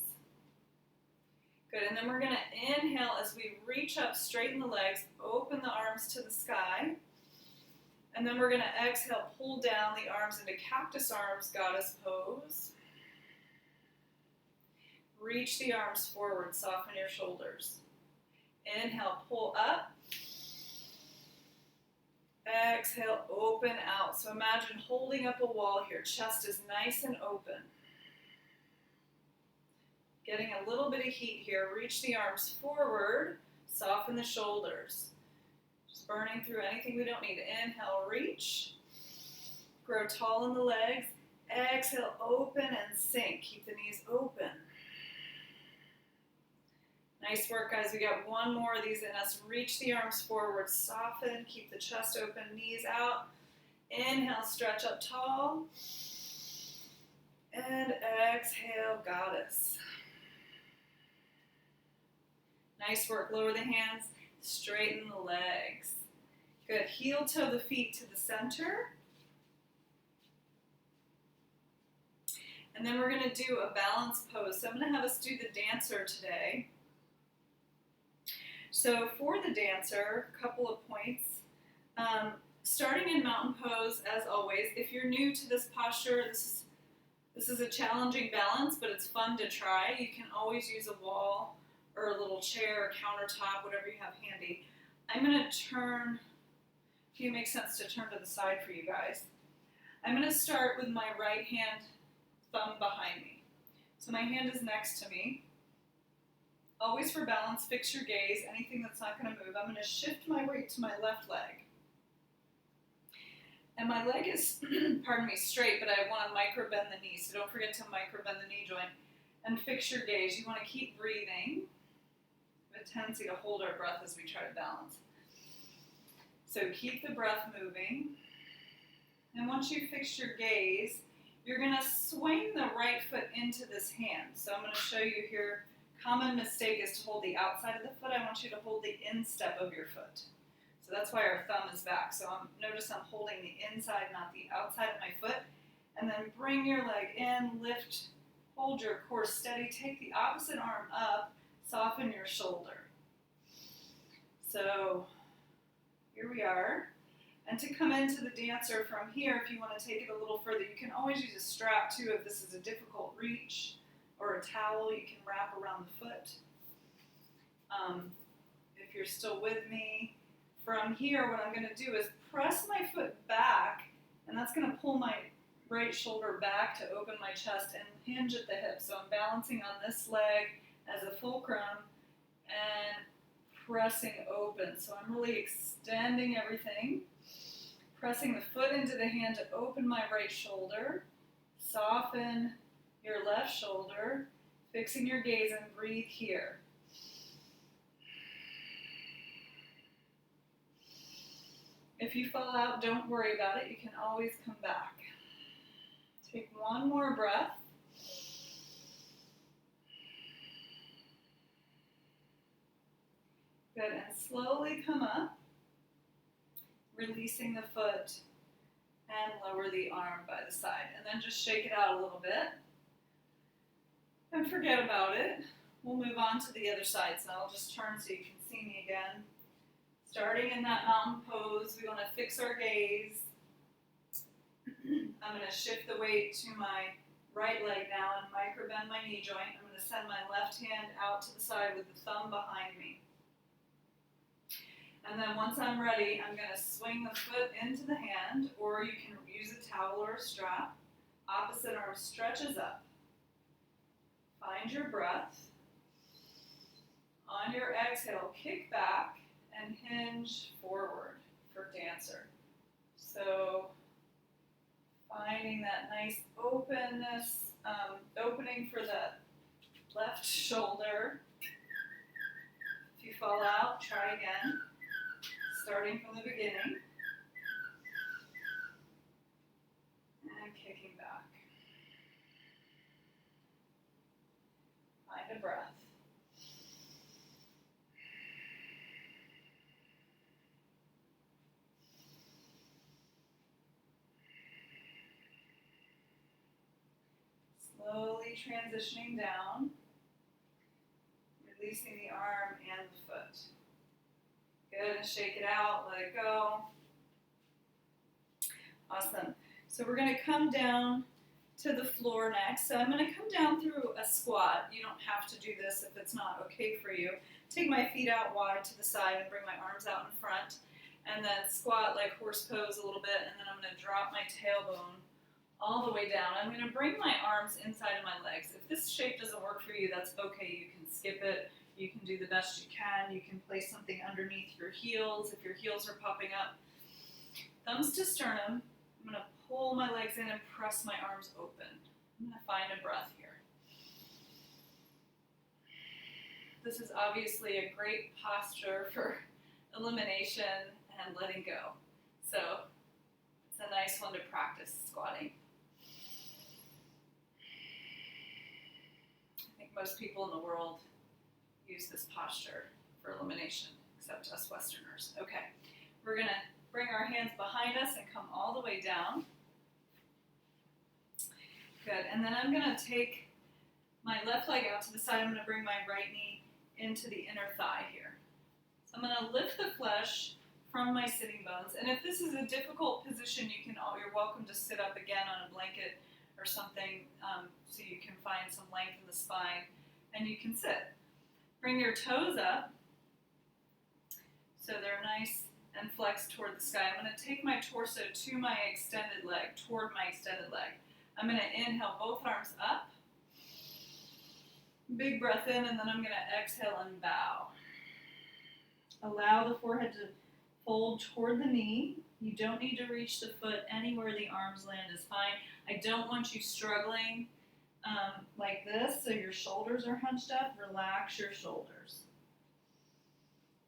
Good. And then we're going to inhale as we reach up, straighten the legs, open the arms to the sky. And then we're going to exhale, pull down the arms into cactus arms, goddess pose. Reach the arms forward, soften your shoulders. Inhale, pull up. Exhale, open out. So imagine holding up a wall here. Chest is nice and open. Getting a little bit of heat here. Reach the arms forward, soften the shoulders. Just burning through anything we don't need. Inhale, reach. Grow tall in the legs. Exhale, open and sink. Keep the knees open. Nice work, guys. We got one more of these in us. Reach the arms forward, soften, keep the chest open, knees out. Inhale, stretch up tall. And exhale, goddess. Nice work. Lower the hands, straighten the legs. Good. Heel toe the feet to the center. And then we're going to do a balance pose. So I'm going to have us do the dancer today. So for the dancer, a couple of points. Starting in mountain pose, as always, if you're new to this posture, this is a challenging balance, but it's fun to try. You can always use a wall or a little chair or countertop, whatever you have handy. I'm going to turn, if it makes sense to turn to the side for you guys. I'm going to start with my right hand thumb behind me. So my hand is next to me. Always for balance, fix your gaze. Anything that's not going to move. I'm going to shift my weight to my left leg. And my leg is, pardon me, straight, but I want to micro bend the knee. So don't forget to micro bend the knee joint. And fix your gaze. You want to keep breathing. We have a tendency to hold our breath as we try to balance. So keep the breath moving. And once you fix your gaze, you're going to swing the right foot into this hand. So I'm going to show you here. Common mistake is to hold the outside of the foot. I want you to hold the instep of your foot. So that's why our thumb is back. So notice I'm holding the inside, not the outside of my foot. And then bring your leg in, lift, hold your core steady. Take the opposite arm up, soften your shoulder. So here we are. And to come into the dancer from here, if you want to take it a little further, you can always use a strap too if this is a difficult reach. Or a towel you can wrap around the foot. If you're still with me, from here what I'm going to do is press my foot back, and that's going to pull my right shoulder back to open my chest and hinge at the hip. So I'm balancing on this leg as a fulcrum and pressing open. So I'm really extending everything, pressing the foot into the hand to open my right shoulder, soften your left shoulder, fixing your gaze and breathe here. If you fall out, don't worry about it. You can always come back. Take one more breath. Good, and slowly come up, releasing the foot and lower the arm by the side. And then just shake it out a little bit. And forget about it. we'll move on to the other side. So I'll just turn so you can see me again. Starting in that mountain pose, we want to fix our gaze. I'm going to shift the weight to my right leg now and micro bend my knee joint. I'm going to send my left hand out to the side with the thumb behind me. And then once I'm ready, I'm going to swing the foot into the hand, or you can use a towel or a strap. Opposite arm stretches up. Find your breath. On your exhale, kick back and hinge forward for dancer. So finding that nice openness, opening for the left shoulder. If you fall out, try again. Starting from the beginning. And kicking back. Find a breath. Slowly transitioning down, releasing the arm and the foot. Good, and shake it out, let it go. Awesome. So we're going to come down to the floor next. So I'm going to come down through a squat. You don't have to do this if it's not okay for you. Take my feet out wide to the side and bring my arms out in front. And then squat like horse pose a little bit, and then I'm going to drop my tailbone all the way down. I'm going to bring my arms inside of my legs. If this shape doesn't work for you, that's okay. You can skip it. You can do the best you can. You can place something underneath your heels if your heels are popping up. Thumbs to sternum. I'm going to pull my legs in and press my arms open. I'm going to find a breath here. This is obviously a great posture for elimination and letting go. So it's a nice one to practice squatting. I think most people in the world use this posture for elimination, except us Westerners. Okay, we're going to bring our hands behind us and come all the way down. Good, and then I'm going to take my left leg out to the side. I'm going to bring my right knee into the inner thigh here. So I'm going to lift the flesh from my sitting bones. And if this is a difficult position, you're welcome to sit up again on a blanket or something so you can find some length in the spine, and you can sit. Bring your toes up so they're nice and flexed toward the sky. I'm going to take my torso to my extended leg, toward my extended leg. I'm going to inhale both arms up. Big breath in, and then I'm going to exhale and bow. Allow the forehead to fold toward the knee. You don't need to reach the foot. Anywhere the arms land is fine. I don't want you struggling like this, so your shoulders are hunched up. Relax your shoulders.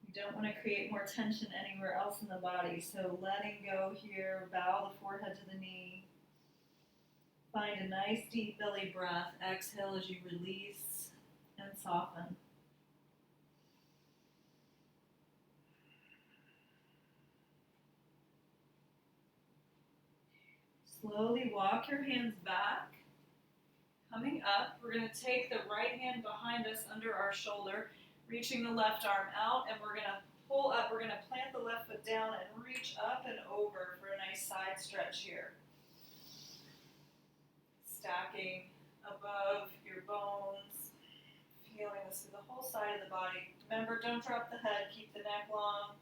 You don't want to create more tension anywhere else in the body, so letting go here, bow the forehead to the knee. Find a nice deep belly breath. Exhale as you release and soften. Slowly walk your hands back. Coming up, we're going to take the right hand behind us under our shoulder, reaching the left arm out, and we're going to pull up. We're going to plant the left foot down and reach up and over for a nice side stretch here. Stacking above your bones, feeling this through the whole side of the body. Remember, don't drop the head, keep the neck long.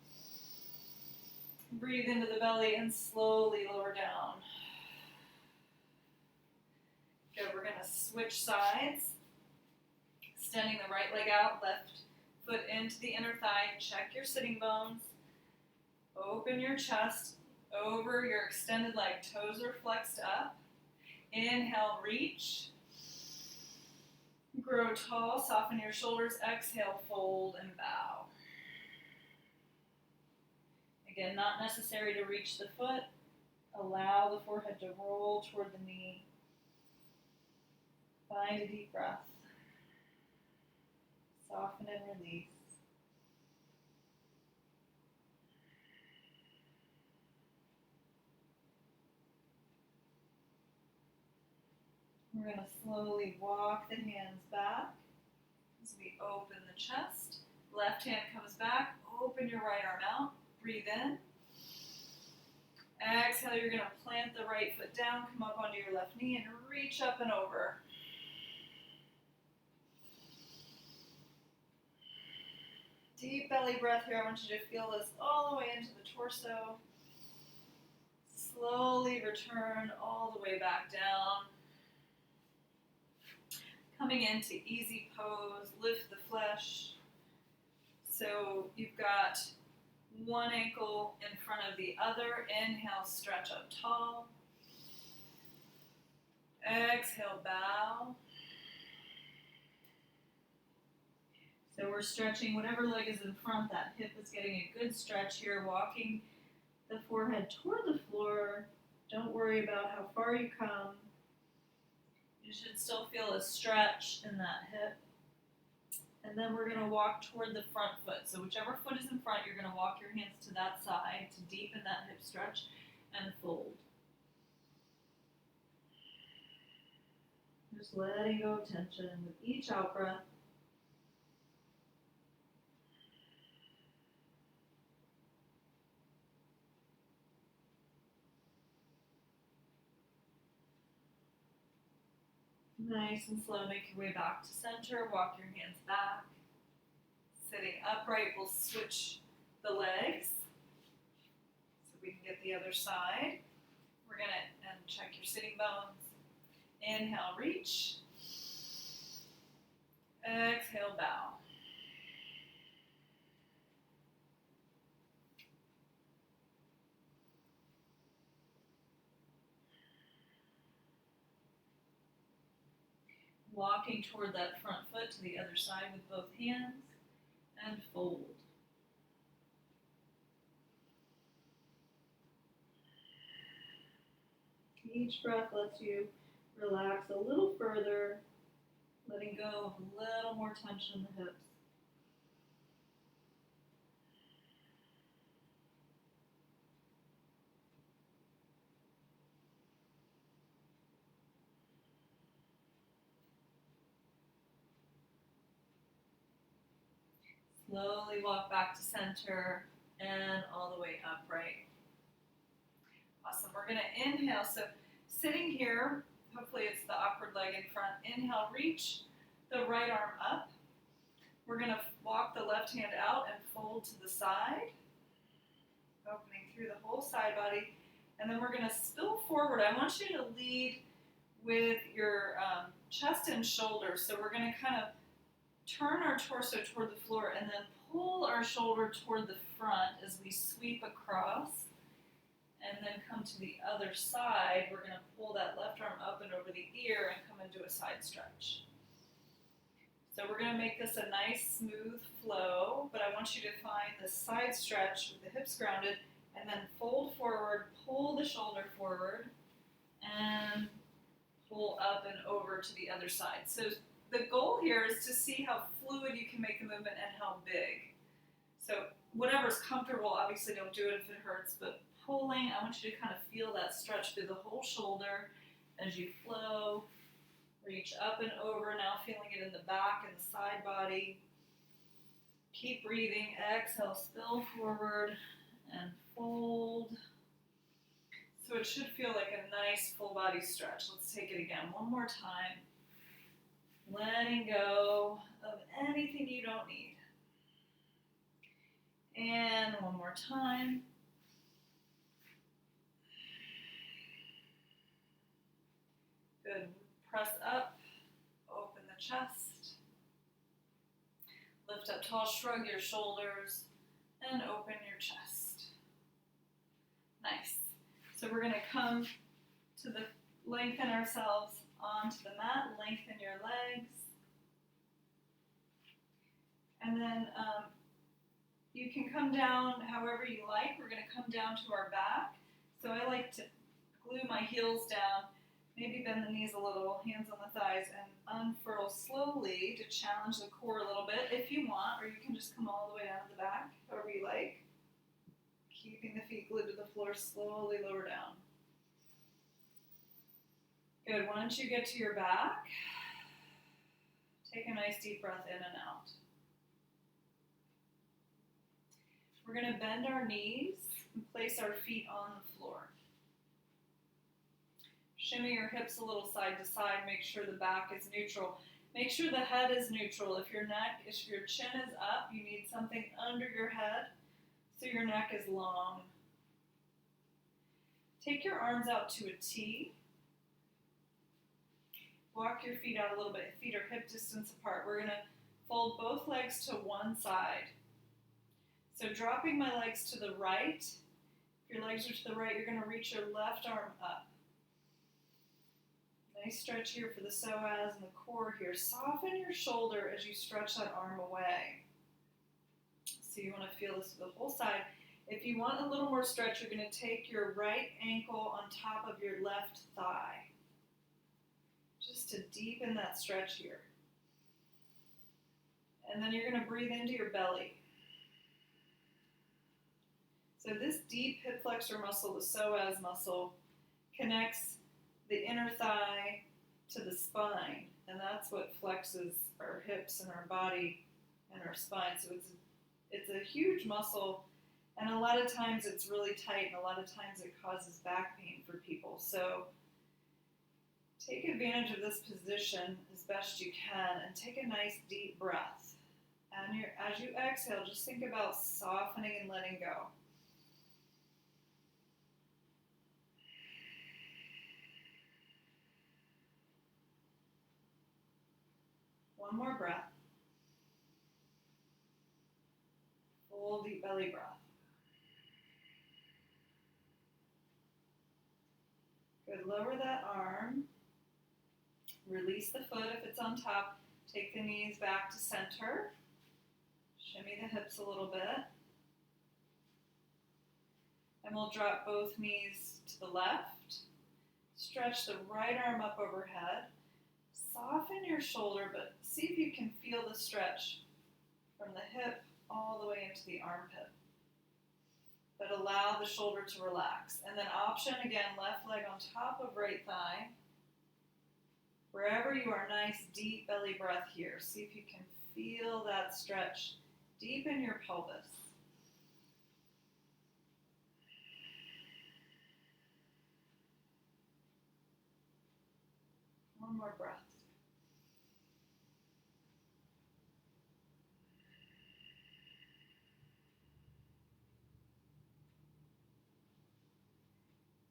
Breathe into the belly and slowly lower down. Good, we're going to switch sides. Extending the right leg out, left foot into the inner thigh. Check your sitting bones. Open your chest over your extended leg. Toes are flexed up. Inhale, reach. Grow tall, soften your shoulders. Exhale, fold and bow. Again, not necessary to reach the foot. Allow the forehead to roll toward the knee. Find a deep breath. Soften and release. We're going to slowly walk the hands back as we open the chest. Left hand comes back, open your right arm out, breathe in. Exhale, you're going to plant the right foot down, come up onto your left knee and reach up and over. Deep belly breath here. I want you to feel this all the way into the torso. Slowly return all the way back down. Coming into easy pose, lift the flesh. So you've got one ankle in front of the other. Inhale, stretch up tall. Exhale, bow. So we're stretching whatever leg is in front. That hip is getting a good stretch here. Walking the forehead toward the floor. Don't worry about how far you come. You should still feel a stretch in that hip. And then we're going to walk toward the front foot. So whichever foot is in front, you're going to walk your hands to that side to deepen that hip stretch and fold. Just letting go of tension with each out breath. Nice and slow, make your way back to center, walk your hands back. Sitting upright, we'll switch the legs so we can get the other side. We're going to check your sitting bones. Inhale, reach. Exhale, bow. Walking toward that front foot to the other side with both hands and fold. Each breath lets you relax a little further, letting go of a little more tension in the hips. Slowly walk back to center and all the way upright. Awesome. We're going to inhale. So sitting here, hopefully it's the awkward leg in front. Inhale, reach the right arm up. We're going to walk the left hand out and fold to the side, opening through the whole side body. And then we're going to spill forward. I want you to lead with your chest and shoulders. So we're going to kind of turn our torso toward the floor and then pull our shoulder toward the front as we sweep across. And then come to the other side. We're going to pull that left arm up and over the ear and come into a side stretch. So we're going to make this a nice smooth flow, but I want you to find the side stretch with the hips grounded and then fold forward, pull the shoulder forward, and pull up and over to the other side. So the goal here is to see how fluid you can make the movement and how big. So whatever's comfortable, obviously don't do it if it hurts, but pulling, I want you to kind of feel that stretch through the whole shoulder as you flow. Reach up and over, now feeling it in the back and the side body. Keep breathing, exhale, spill forward and fold. So it should feel like a nice full body stretch. Let's take it again one more time. Letting go of anything you don't need. And one more time. Good. Press up, open the chest. Lift up tall, shrug your shoulders, and open your chest. Nice. So we're going to come to the lengthen ourselves onto the mat, lengthen your legs. And then you can come down however you like. We're going to come down to our back. So I like to glue my heels down, maybe bend the knees a little, hands on the thighs, and unfurl slowly to challenge the core a little bit if you want, or you can just come all the way down to the back, however you like. Keeping the feet glued to the floor, slowly lower down. Good. Once you get to your back, Take a nice deep breath in and out. We're going to bend our knees and place our feet on the floor. Shimmy your hips a little side to side. Make sure the back is neutral. Make sure the head is neutral. If your chin is up, you need something under your head so your neck is long. Take your arms out to a T. Walk your feet out a little bit. Feet are hip distance apart. We're going to fold both legs to one side. So dropping my legs to the right. If your legs are to the right, you're going to reach your left arm up. Nice stretch here for the psoas and the core here. Soften your shoulder as you stretch that arm away. So you want to feel this for the whole side. If you want a little more stretch, you're going to take your right ankle on top of your left thigh. Just to deepen that stretch here. And then you're going to breathe into your belly. So this deep hip flexor muscle, the psoas muscle, connects the inner thigh to the spine. And that's what flexes our hips and our body and our spine. So it's a huge muscle. And a lot of times it's really tight, and a lot of times it causes back pain for people. So take advantage of this position as best you can and take a nice deep breath. And as you exhale, just think about softening and letting go. One more breath. Full deep belly breath. Good, lower that arm. Release the foot if it's on top. Take the knees back to center. Shimmy the hips a little bit. And we'll drop both knees to the left. Stretch the right arm up overhead. Soften your shoulder, but see if you can feel the stretch from the hip all the way into the armpit. But allow the shoulder to relax. And then option again, left leg on top of right thigh. Wherever you are, nice deep belly breath here. See if you can feel that stretch deep in your pelvis. One more breath.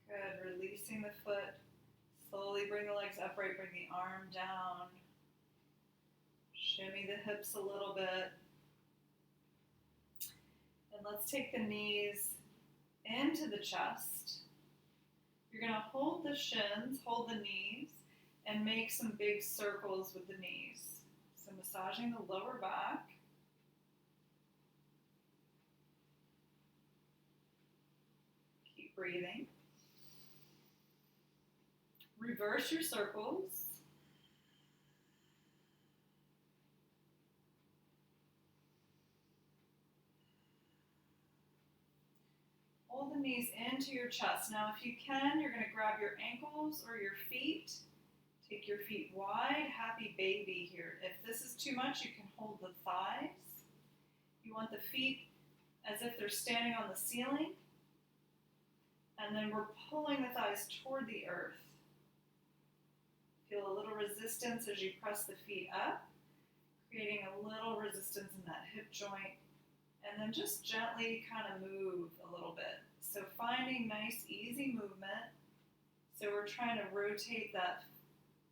Good, releasing the foot. Slowly bring the legs upright, bring the arm down. Shimmy the hips a little bit. And let's take the knees into the chest. You're going to hold the shins, hold the knees, and make some big circles with the knees. So massaging the lower back. Keep breathing. Reverse your circles. Hold the knees into your chest. Now, if you can, you're going to grab your ankles or your feet. Take your feet wide, happy baby here. If this is too much, you can hold the thighs. You want the feet as if they're standing on the ceiling. And then we're pulling the thighs toward the earth. Feel a little resistance as you press the feet up, creating a little resistance in that hip joint. And then just gently kind of move a little bit. So finding nice, easy movement. So we're trying to rotate that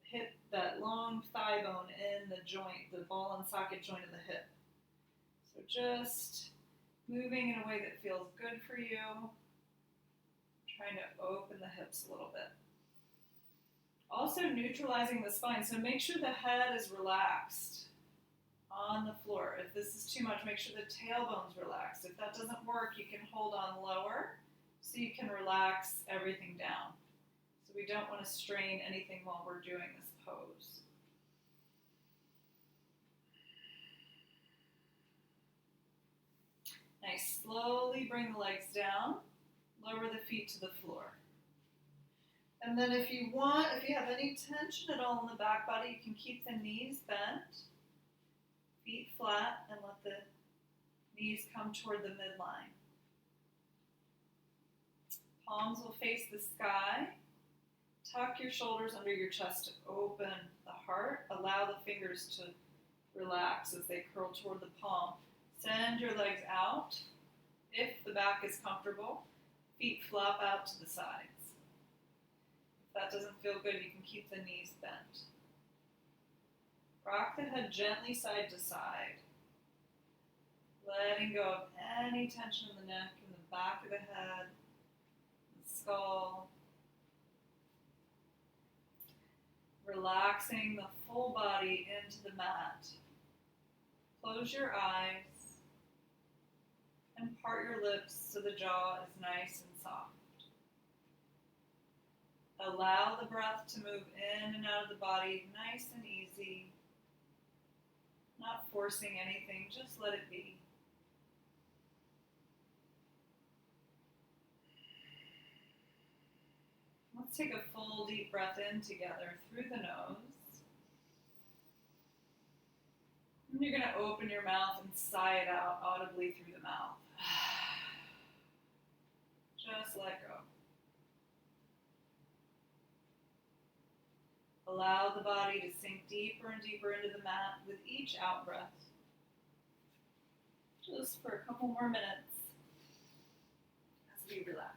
hip, that long thigh bone in the joint, the ball and socket joint of the hip. So just moving in a way that feels good for you. Trying to open the hips a little bit. Also neutralizing the spine. So make sure the head is relaxed on the floor. If this is too much, make sure the tailbone's relaxed. If that doesn't work, you can hold on lower so you can relax everything down. So we don't want to strain anything while we're doing this pose. Nice. Slowly bring the legs down. Lower the feet to the floor. And then if you have any tension at all in the back body, you can keep the knees bent. Feet flat and let the knees come toward the midline. Palms will face the sky. Tuck your shoulders under your chest to open the heart. Allow the fingers to relax as they curl toward the palm. Send your legs out. If the back is comfortable, feet flop out to the sides. If that doesn't feel good, you can keep the knees bent. Rock the head gently side to side. Letting go of any tension in the neck and the back of the head, the skull. Relaxing the full body into the mat. Close your eyes and part your lips so the jaw is nice and soft. Allow the breath to move in and out of the body nice and easy. Not forcing anything, just let it be. Let's take a full deep breath in together through the nose. And you're going to open your mouth and sigh it out audibly through the mouth. Just let go. Allow the body to sink deeper and deeper into the mat with each out breath. Just for a couple more minutes as we relax.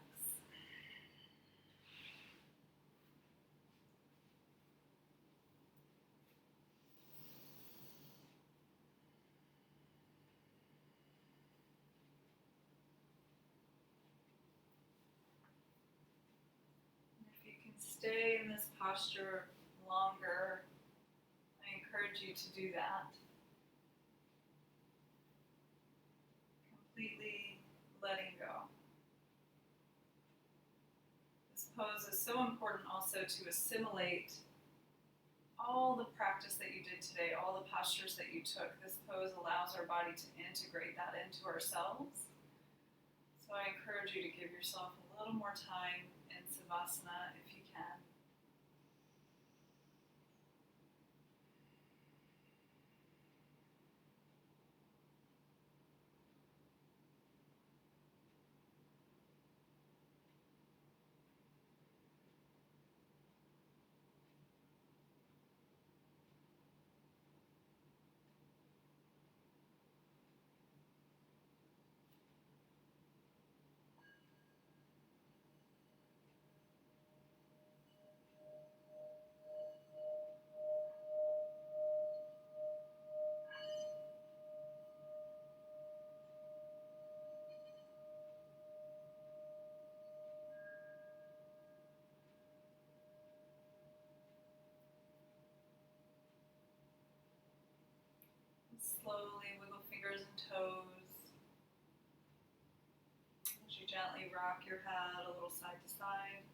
If you can stay in this posture longer, I encourage you to do that. Completely letting go. This pose is so important also to assimilate all the practice that you did today, all the postures that you took. This pose allows our body to integrate that into ourselves. So I encourage you to give yourself a little more time in Savasana if you can. Slowly wiggle fingers and toes as you gently rock your head a little side to side.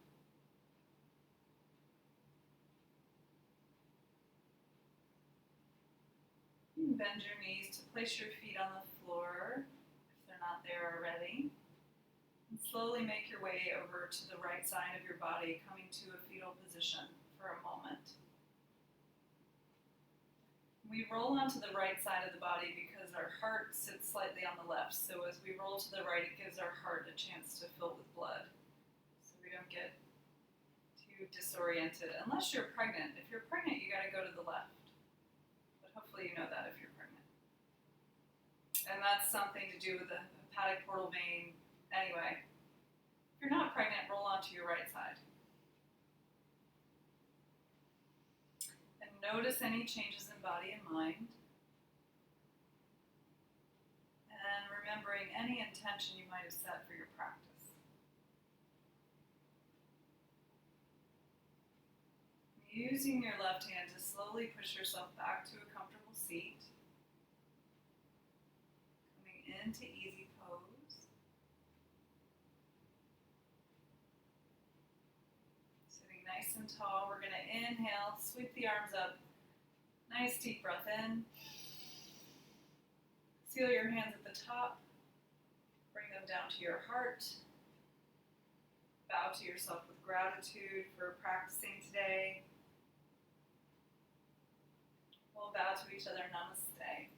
You can bend your knees to place your feet on the floor if they're not there already. And slowly make your way over to the right side of your body, coming to a fetal position for a moment. We roll onto the right side of the body because our heart sits slightly on the left. So as we roll to the right, it gives our heart a chance to fill with blood. So we don't get too disoriented. Unless you're pregnant. If you're pregnant, you got to go to the left. But hopefully you know that if you're pregnant. And that's something to do with the hepatic portal vein. Anyway, if you're not pregnant, roll onto your right side. Notice any changes in body and mind. And remembering any intention you might have set for your practice. Using your left hand to slowly push yourself back to a comfortable seat. Coming into easy pose. Sitting nice and tall. We're going to inhale, sweep the arms up. Nice deep breath in. Seal your hands at the top. Bring them down to your heart. Bow to yourself with gratitude for practicing today. We'll bow to each other. Namaste.